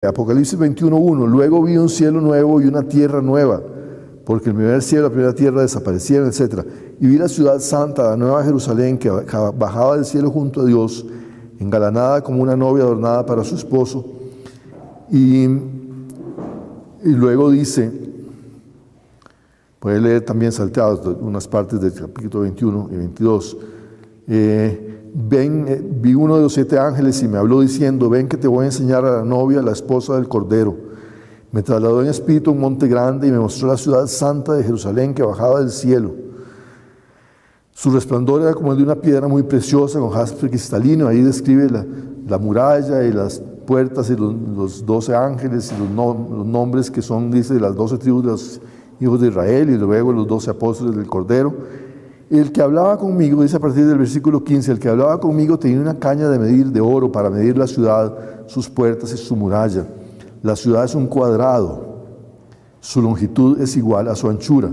Apocalipsis 21:1, luego vi un cielo nuevo y una tierra nueva, porque el primer cielo y la primera tierra desaparecieron, etc. Y vi la ciudad santa, la nueva Jerusalén, que bajaba del cielo junto a Dios, engalanada como una novia adornada para su esposo. Y luego dice, puede leer también salteados unas partes del capítulo 21 y 22, vi uno de los 7 ángeles y me habló diciendo, ven que te voy a enseñar a la novia, la esposa del Cordero. Me trasladó en espíritu a un monte grande y me mostró la ciudad santa de Jerusalén que bajaba del cielo. Su resplandor era como el de una piedra muy preciosa con jaspe cristalino. Ahí describe la muralla y las puertas y los 12 ángeles y los nombres que son, dice, de las 12 tribus de los hijos de Israel y luego los 12 apóstoles del Cordero. El que hablaba conmigo, dice a partir del versículo 15, el que hablaba conmigo tenía una caña de medir de oro para medir la ciudad, sus puertas y su muralla. La ciudad es un cuadrado, su longitud es igual a su anchura.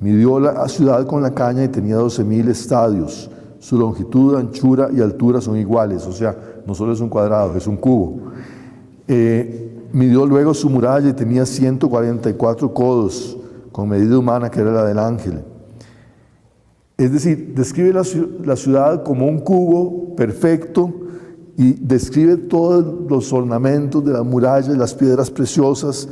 Midió la ciudad con la caña y tenía 12,000 estadios. Su longitud, anchura y altura son iguales, o sea, no solo es un cuadrado, es un cubo. Midió luego su muralla y tenía 144 codos, con medida humana que era la del ángel. Es decir, describe la ciudad como un cubo perfecto y describe todos los ornamentos de la muralla y las piedras preciosas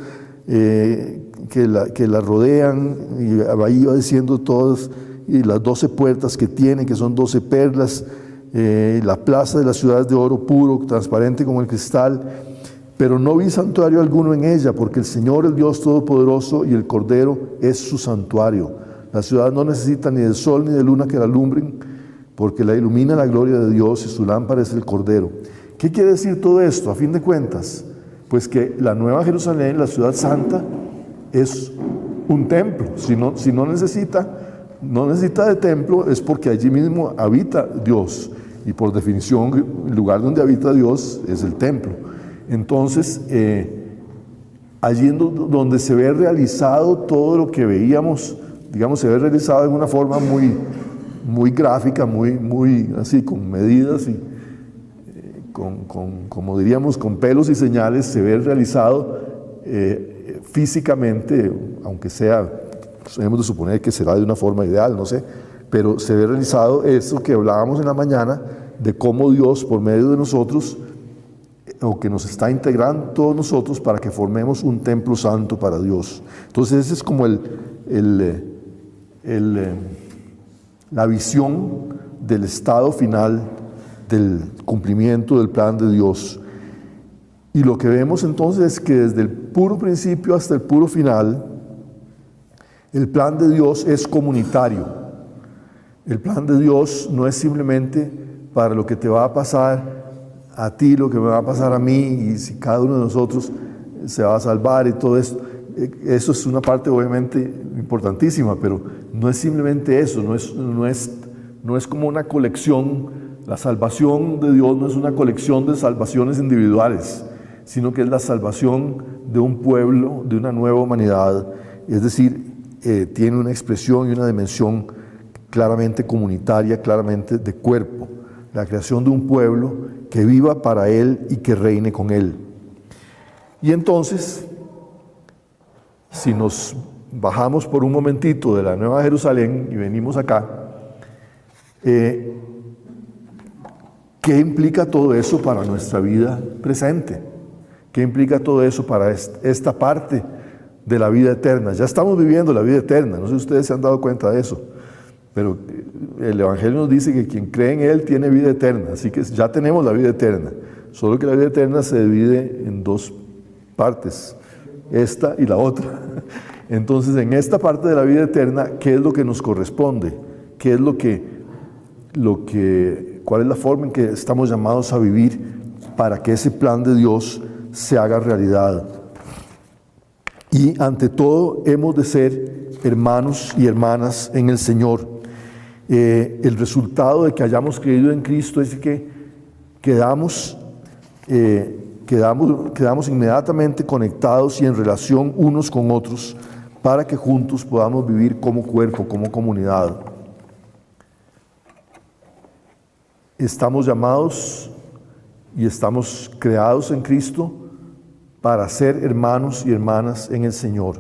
que la rodean, y ahí va diciendo todas, y las 12 puertas que tiene, que son 12 perlas, la plaza de la ciudad es de oro puro, transparente como el cristal, pero no vi santuario alguno en ella, porque el Señor, el Dios Todopoderoso y el Cordero es su santuario. La ciudad no necesita ni del sol ni de luna que la alumbren, porque la ilumina la gloria de Dios y su lámpara es el Cordero. ¿Qué quiere decir todo esto? A fin de cuentas, pues que la Nueva Jerusalén, la ciudad santa, es un templo. Si no necesita de templo, es porque allí mismo habita Dios. Y por definición, el lugar donde habita Dios es el templo. Entonces, allí donde se ve realizado todo lo que veíamos, digamos, se ve realizado de una forma muy gráfica, muy así, con medidas y como diríamos, con pelos y señales, se ve realizado físicamente, aunque sea, hemos de suponer que será de una forma ideal, no sé, pero se ve realizado eso que hablábamos en la mañana, de cómo Dios, por medio de nosotros, o que nos está integrando todos nosotros para que formemos un templo santo para Dios. Entonces ese es como la visión del estado final del cumplimiento del plan de Dios. Y lo que vemos entonces es que desde el puro principio hasta el puro final, el plan de Dios es comunitario. El plan de Dios no es simplemente para lo que te va a pasar a ti, lo que me va a pasar a mí, y si cada uno de nosotros se va a salvar y todo esto. Eso es una parte obviamente importantísima, pero no es simplemente eso, no es como una colección. La salvación de Dios no es una colección de salvaciones individuales, sino que es la salvación de un pueblo, de una nueva humanidad. Es decir, tiene una expresión y una dimensión claramente comunitaria, claramente de cuerpo. La creación de un pueblo que viva para Él y que reine con Él. Y entonces, si nos bajamos por un momentito de la Nueva Jerusalén y venimos acá, ¿qué implica todo eso para nuestra vida presente? ¿Qué implica todo eso para esta parte de la vida eterna? Ya estamos viviendo la vida eterna, no sé si ustedes se han dado cuenta de eso, pero el Evangelio nos dice que quien cree en Él tiene vida eterna, así que ya tenemos la vida eterna, solo que la vida eterna se divide en 2 partes, esta y la otra. Entonces, en esta parte de la vida eterna, ¿qué es lo que nos corresponde? ¿Qué es cuál es la forma en que estamos llamados a vivir para que ese plan de Dios se haga realidad? Y ante todo, hemos de ser hermanos y hermanas en el Señor. El resultado de que hayamos creído en Cristo es que quedamos inmediatamente conectados y en relación unos con otros para que juntos podamos vivir como cuerpo, como comunidad. Estamos llamados y estamos creados en Cristo para ser hermanos y hermanas en el Señor,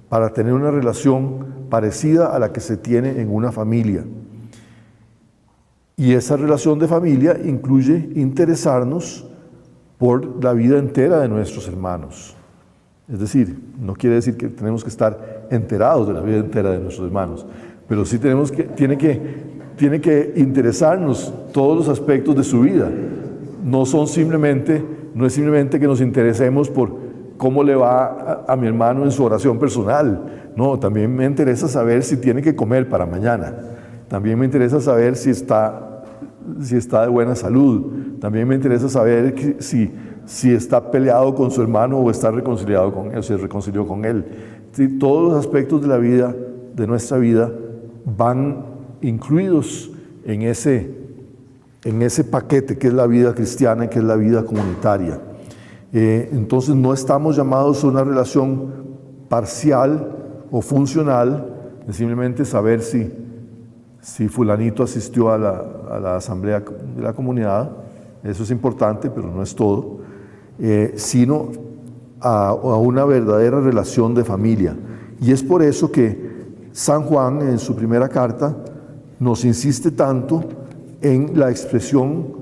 para tener una relación parecida a la que se tiene en una familia. Y esa relación de familia incluye interesarnos por la vida entera de nuestros hermanos. Es decir, no quiere decir que tenemos que estar enterados de la vida entera de nuestros hermanos, pero sí tiene que interesarnos todos los aspectos de su vida. No es simplemente que nos interesemos por cómo le va a mi hermano en su oración personal. No, también me interesa saber si tiene que comer para mañana. También me interesa saber si está de buena salud. También me interesa saber si está peleado con su hermano o está reconciliado con él, o se reconcilió con él. Sí, todos los aspectos de la vida, de nuestra vida, van incluidos en ese paquete que es la vida cristiana y que es la vida comunitaria. Entonces no estamos llamados a una relación parcial o funcional, de simplemente saber si fulanito asistió a la asamblea de la comunidad. Eso es importante, pero no es todo, sino a una verdadera relación de familia. Y es por eso que San Juan, en su primera carta, nos insiste tanto en la expresión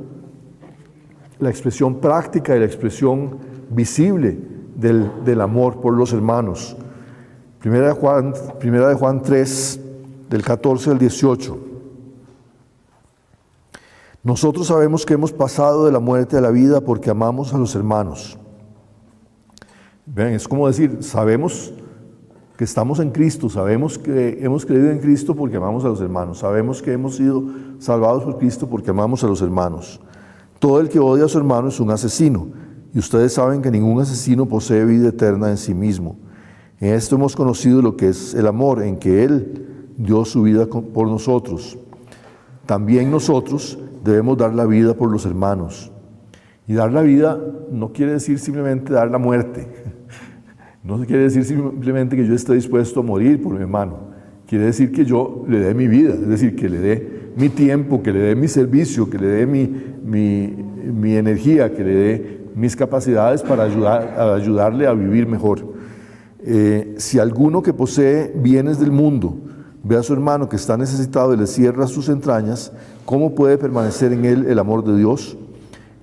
práctica y la expresión visible del amor por los hermanos. Primera de Juan 3, del 14 al 18. Nosotros sabemos que hemos pasado de la muerte a la vida porque amamos a los hermanos. Vean, es como decir, sabemos que estamos en Cristo, sabemos que hemos creído en Cristo porque amamos a los hermanos, sabemos que hemos sido salvados por Cristo porque amamos a los hermanos. Todo el que odia a su hermano es un asesino, y ustedes saben que ningún asesino posee vida eterna en sí mismo. En esto hemos conocido lo que es el amor, en que Él dio su vida por nosotros. También nosotros debemos dar la vida por los hermanos. Y dar la vida no quiere decir simplemente dar la muerte. No quiere decir simplemente que yo esté dispuesto a morir por mi hermano. Quiere decir que yo le dé mi vida, es decir, que le dé mi tiempo, que le dé mi servicio, que le dé mi energía, que le dé mis capacidades para ayudarle a vivir mejor. Si alguno que posee bienes del mundo ve a su hermano que está necesitado y le cierra sus entrañas, ¿cómo puede permanecer en él el amor de Dios?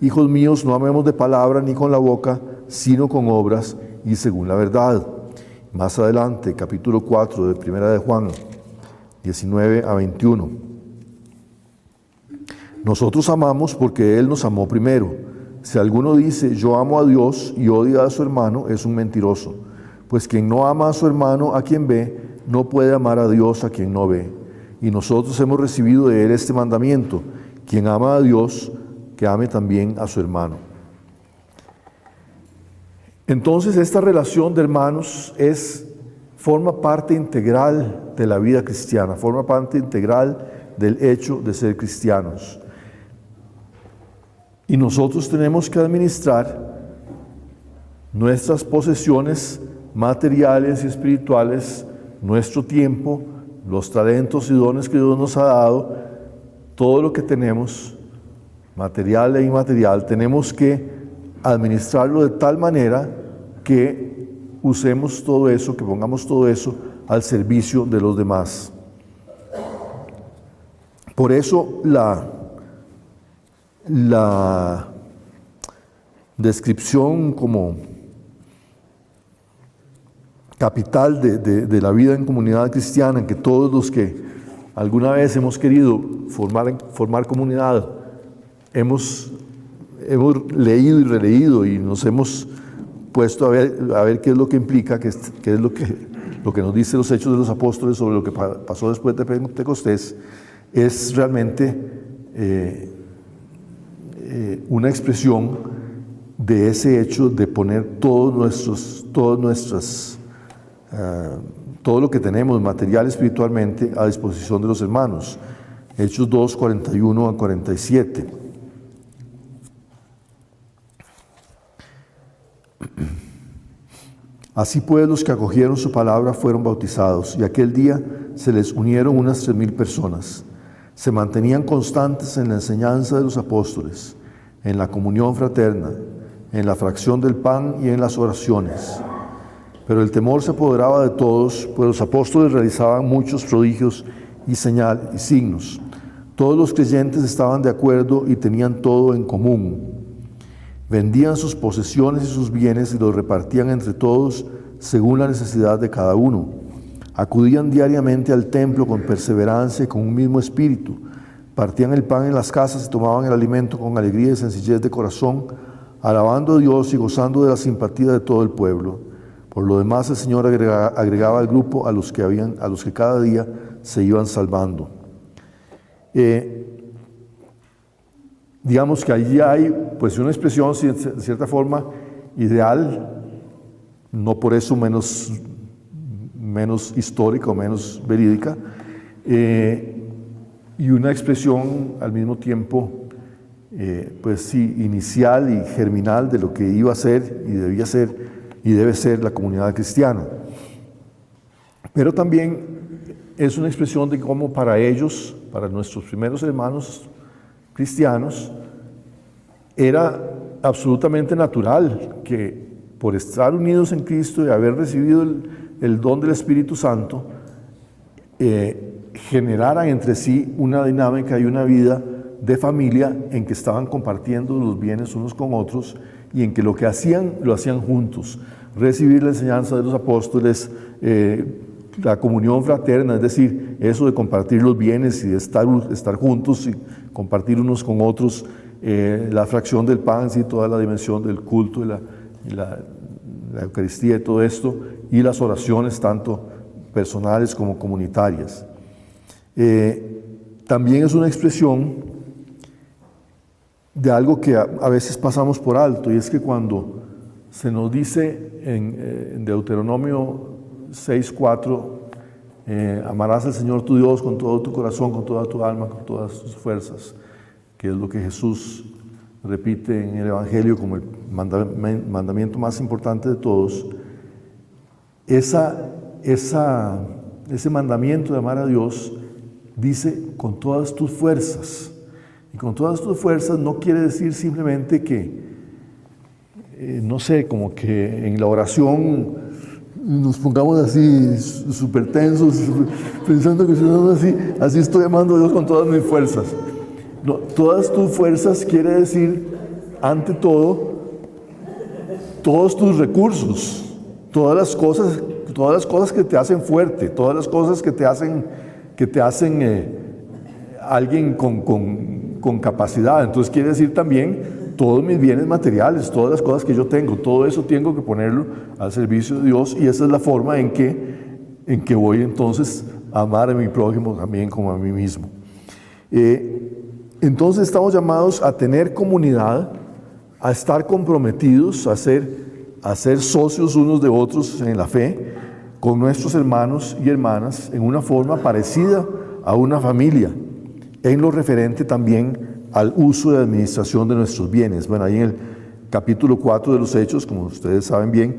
Hijos míos, no amemos de palabra ni con la boca, sino con obras y según la verdad. Más adelante, capítulo 4 de Primera de Juan, 19 a 21. Nosotros amamos porque Él nos amó primero. Si alguno dice, yo amo a Dios y odia a su hermano, es un mentiroso. Pues quien no ama a su hermano a quien ve, no puede amar a Dios a quien no ve. Y nosotros hemos recibido de Él este mandamiento: quien ama a Dios, que ame también a su hermano. Entonces, esta relación de hermanos forma parte integral de la vida cristiana, forma parte integral del hecho de ser cristianos. Y nosotros tenemos que administrar nuestras posesiones materiales y espirituales, nuestro tiempo, los talentos y dones que Dios nos ha dado, todo lo que tenemos, material e inmaterial, tenemos que administrarlo de tal manera que usemos todo eso, que pongamos todo eso al servicio de los demás. Por eso la descripción como capital de la vida en comunidad cristiana, en que todos los que alguna vez hemos querido formar comunidad, hemos leído y releído y nos hemos puesto a ver qué es lo que implica, qué es lo que nos dice los Hechos de los Apóstoles sobre lo que pasó después de Pentecostés, es realmente una expresión de ese hecho de poner todo lo que tenemos material espiritualmente a disposición de los hermanos. Hechos 2, 41 a 47. Así pues, los que acogieron su palabra fueron bautizados, y aquel día se les unieron unas 3,000 personas. Se mantenían constantes en la enseñanza de los apóstoles, en la comunión fraterna, en la fracción del pan y en las oraciones. Pero el temor se apoderaba de todos, pues los apóstoles realizaban muchos prodigios y signos. Todos los creyentes estaban de acuerdo y tenían todo en común. Vendían sus posesiones y sus bienes y los repartían entre todos según la necesidad de cada uno. Acudían diariamente al templo con perseverancia y con un mismo espíritu. Partían el pan en las casas y tomaban el alimento con alegría y sencillez de corazón, alabando a Dios y gozando de la simpatía de todo el pueblo. Por lo demás, el Señor agregaba al grupo a los que cada día se iban salvando. Digamos que allí hay pues una expresión de cierta forma ideal, no por eso menos histórica o menos verídica, y una expresión al mismo tiempo pues sí, inicial y germinal de lo que iba a ser y debía ser y debe ser la comunidad cristiana. Pero también es una expresión de cómo para ellos, para nuestros primeros hermanos cristianos, era absolutamente natural que por estar unidos en Cristo y haber recibido el don del Espíritu Santo, generaran entre sí una dinámica y una vida de familia en que estaban compartiendo los bienes unos con otros y en que lo que hacían, lo hacían juntos. Recibir la enseñanza de los apóstoles, la comunión fraterna, es decir, eso de compartir los bienes y de estar juntos y compartir unos con otros, la fracción del pan, sí, toda la dimensión del culto y la Eucaristía y todo esto, y las oraciones tanto personales como comunitarias. También es una expresión de algo que a veces pasamos por alto, y es que cuando se nos dice en Deuteronomio 6:4, amarás al Señor tu Dios con todo tu corazón, con toda tu alma, con todas tus fuerzas, que es lo que Jesús repite en el Evangelio como el mandamiento más importante de todos. Ese mandamiento de amar a Dios dice con todas tus fuerzas. Y con todas tus fuerzas no quiere decir simplemente que, no sé, como que en la oración nos pongamos así súper tensos, pensando que si no así estoy amando a Dios con todas mis fuerzas. No, todas tus fuerzas quiere decir, ante todo, todos tus recursos, todas las cosas que te hacen fuerte, todas las cosas que te hacen alguien con capacidad. Entonces quiere decir también todos mis bienes materiales, todas las cosas que yo tengo, todo eso tengo que ponerlo al servicio de Dios, y esa es la forma en que voy entonces a amar a mi prójimo también como a mí mismo. Entonces estamos llamados a tener comunidad, a estar comprometidos, a ser socios unos de otros en la fe, con nuestros hermanos y hermanas, en una forma parecida a una familia, en lo referente también al uso y administración de nuestros bienes. Bueno, ahí en el capítulo 4 de los Hechos, como ustedes saben bien,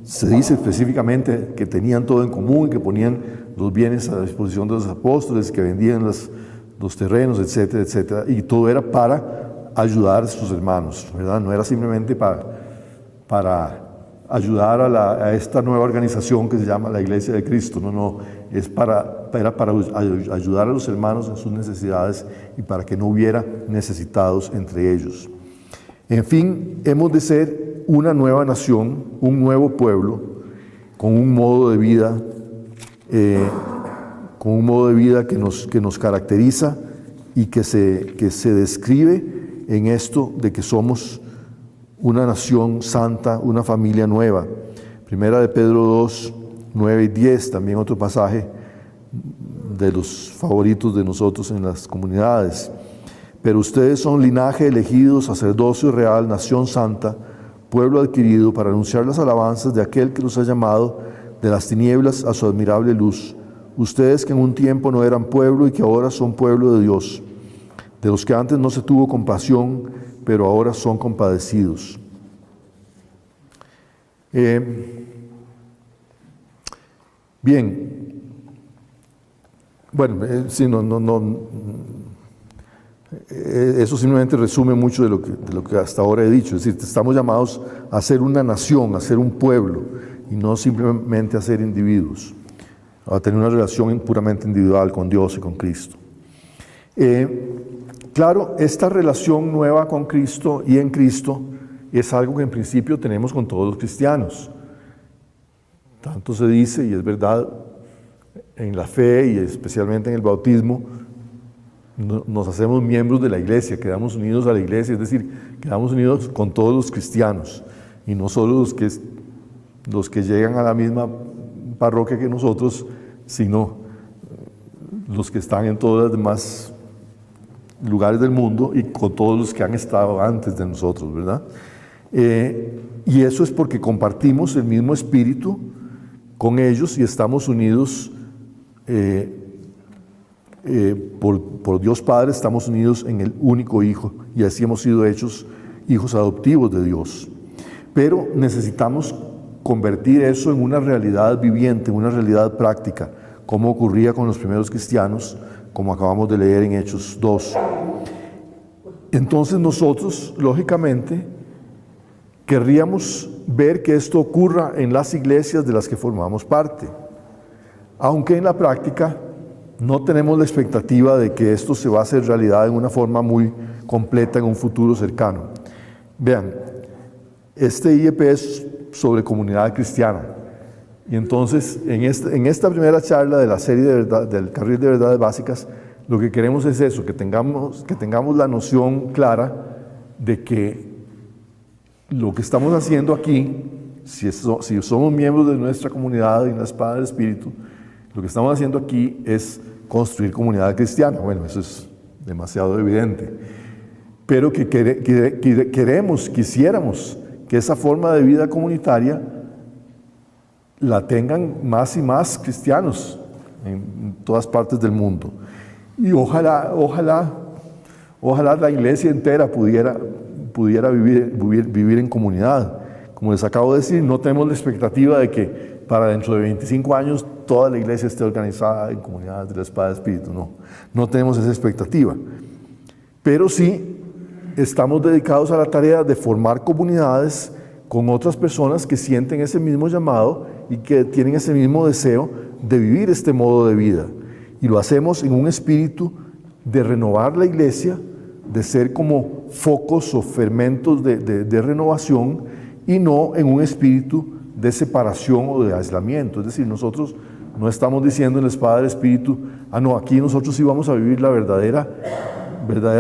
se dice específicamente que tenían todo en común, que ponían los bienes a disposición de los apóstoles, que vendían los terrenos, etcétera, etcétera, y todo era para ayudar a sus hermanos, ¿verdad? No era simplemente para ayudar a esta nueva organización que se llama la Iglesia de Cristo, no, era para ayudar a los hermanos en sus necesidades y para que no hubiera necesitados entre ellos. En fin, hemos de ser una nueva nación, un nuevo pueblo, con un modo de vida que nos caracteriza y que se describe en esto de que somos una nación santa, una familia nueva. Primera de Pedro 2, 9 y 10, también otro pasaje de los favoritos de nosotros en las comunidades. Pero ustedes son linaje elegido, sacerdocio real, nación santa, pueblo adquirido, para anunciar las alabanzas de aquel que los ha llamado de las tinieblas a su admirable luz. Ustedes que en un tiempo no eran pueblo y que ahora son pueblo de Dios, de los que antes no se tuvo compasión, pero ahora son compadecidos. Bien, bueno, sí, no Eso simplemente resume mucho de lo que hasta ahora he dicho. Es decir, estamos llamados a ser una nación, a ser un pueblo, y no simplemente a ser individuos, a tener una relación puramente individual con Dios y con Cristo. Claro, esta relación nueva con Cristo y en Cristo es algo que en principio tenemos con todos los cristianos. Tanto se dice, y es verdad, en la fe y especialmente en el bautismo, nos hacemos miembros de la iglesia, quedamos unidos a la iglesia, es decir, quedamos unidos con todos los cristianos, y no solo los que llegan a la misma parroquia que nosotros, sino los que están en todos los demás lugares del mundo y con todos los que han estado antes de nosotros, ¿verdad? Y eso es porque compartimos el mismo espíritu con ellos y estamos unidos por Dios Padre, estamos unidos en el único Hijo, y así hemos sido hechos hijos adoptivos de Dios. Pero necesitamos convertir eso en una realidad viviente, en una realidad práctica, como ocurría con los primeros cristianos, como acabamos de leer en Hechos 2. Entonces nosotros, lógicamente, querríamos ver que esto ocurra en las iglesias de las que formamos parte, aunque en la práctica no tenemos la expectativa de que esto se va a hacer realidad en una forma muy completa en un futuro cercano. Vean, este IEP es sobre comunidad cristiana, y entonces en esta primera charla de la serie del Carril de Verdades Básicas, lo que queremos es eso, que tengamos la noción clara de que lo que estamos haciendo aquí, si somos miembros de nuestra comunidad y en la espada del Espíritu, lo que estamos haciendo aquí es construir comunidad cristiana. Bueno, eso es demasiado evidente, pero que quisiéramos que esa forma de vida comunitaria la tengan más y más cristianos en todas partes del mundo. Y ojalá la iglesia entera pudiera vivir en comunidad. Como les acabo de decir, no tenemos la expectativa de que para dentro de 25 años toda la iglesia esté organizada en comunidades de la espada del Espíritu. No tenemos esa expectativa. Pero sí estamos dedicados a la tarea de formar comunidades con otras personas que sienten ese mismo llamado y que tienen ese mismo deseo de vivir este modo de vida. Y lo hacemos en un espíritu de renovar la iglesia, de ser como focos o fermentos de renovación, y no en un espíritu de separación o de aislamiento. Es decir, nosotros no estamos diciendo en la espada del Espíritu, no, aquí nosotros sí vamos a vivir la verdadera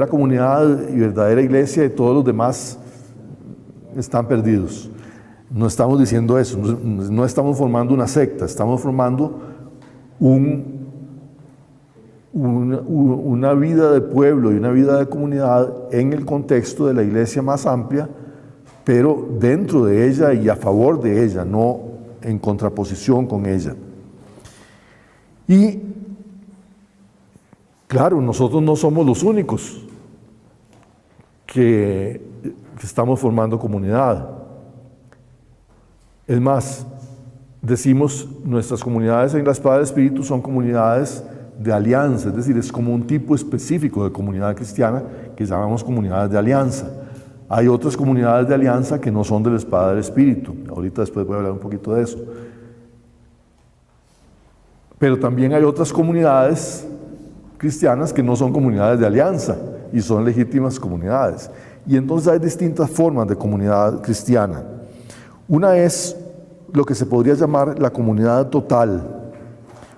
comunidad y verdadera iglesia, y todos los demás están perdidos. No estamos diciendo eso, no estamos formando una secta, estamos formando una vida de pueblo y una vida de comunidad en el contexto de la iglesia más amplia, pero dentro de ella y a favor de ella, no en contraposición con ella. Y claro, nosotros no somos los únicos que estamos formando comunidad. Es más, decimos, nuestras comunidades en la espada del Espíritu son comunidades de alianza, es decir, es como un tipo específico de comunidad cristiana que llamamos comunidades de alianza. Hay otras comunidades de alianza que no son de la espada del Espíritu. Ahorita después voy a hablar un poquito de eso. Pero también hay otras comunidades cristianas que no son comunidades de alianza y son legítimas comunidades. Y entonces hay distintas formas de comunidad cristiana. Una es lo que se podría llamar la comunidad total.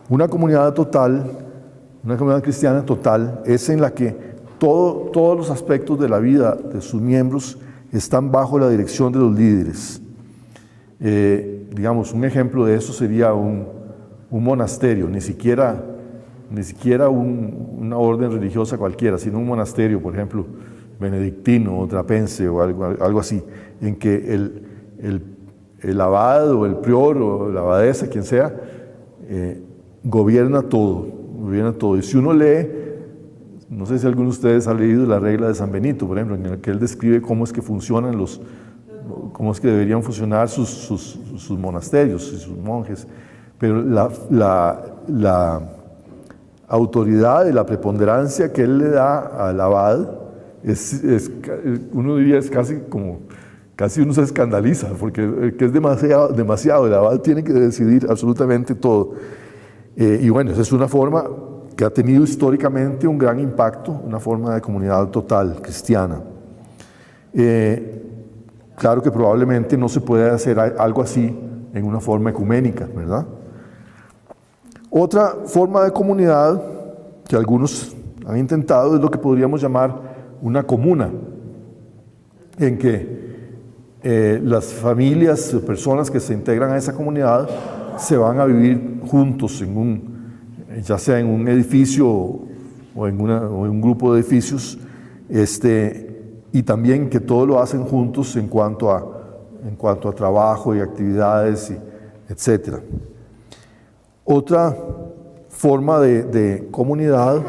Una comunidad cristiana total, es en la que todos los aspectos de la vida de sus miembros están bajo la dirección de los líderes. Digamos, un ejemplo de eso sería un monasterio, ni siquiera una orden religiosa cualquiera, sino un monasterio, por ejemplo, benedictino o trapense o algo así, en que el abad o el prior o la abadesa, quien sea, gobierna todo. Y si uno lee, no sé si alguno de ustedes ha leído la regla de San Benito, por ejemplo, en la que él describe cómo es que cómo es que deberían funcionar sus monasterios y sus monjes. Pero autoridad y la preponderancia que él le da al abad, uno diría es casi uno se escandaliza, porque es demasiado, el abad tiene que decidir absolutamente todo. Y bueno, esa es una forma que ha tenido históricamente un gran impacto, una forma de comunidad total, cristiana. Claro que probablemente no se puede hacer algo así en una forma ecuménica, ¿verdad? Otra forma de comunidad que algunos han intentado es lo que podríamos llamar una comuna, en que las familias o personas que se integran a esa comunidad se van a vivir juntos ya sea en un edificio o en un grupo de edificios, y también que todo lo hacen juntos en cuanto a trabajo y actividades, etc. Otra forma de comunidad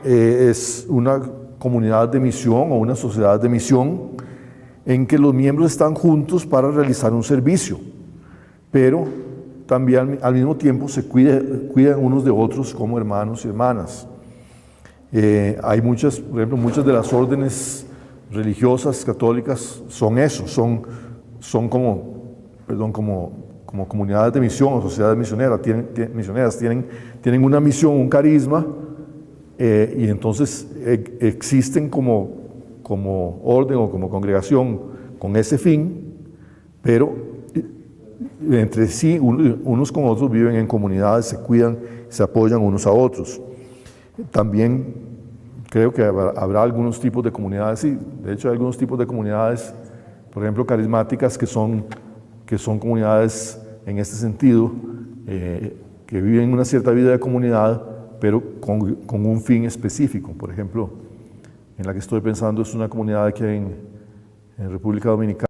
es una comunidad de misión o una sociedad de misión en que los miembros están juntos para realizar un servicio, pero también al mismo tiempo se cuidan unos de otros como hermanos y hermanas. Hay por ejemplo, muchas de las órdenes religiosas católicas son eso, son como comunidades de misión o sociedades misioneras, tienen una misión, un carisma, y entonces existen como orden o como congregación con ese fin, pero entre sí, unos con otros viven en comunidades, se cuidan, se apoyan unos a otros. También creo que habrá algunos tipos de comunidades, sí, de hecho hay algunos tipos de comunidades, por ejemplo carismáticas, que son comunidades en este sentido, que viven una cierta vida de comunidad, pero con un fin específico. Por ejemplo, en la que estoy pensando es una comunidad aquí en República Dominicana,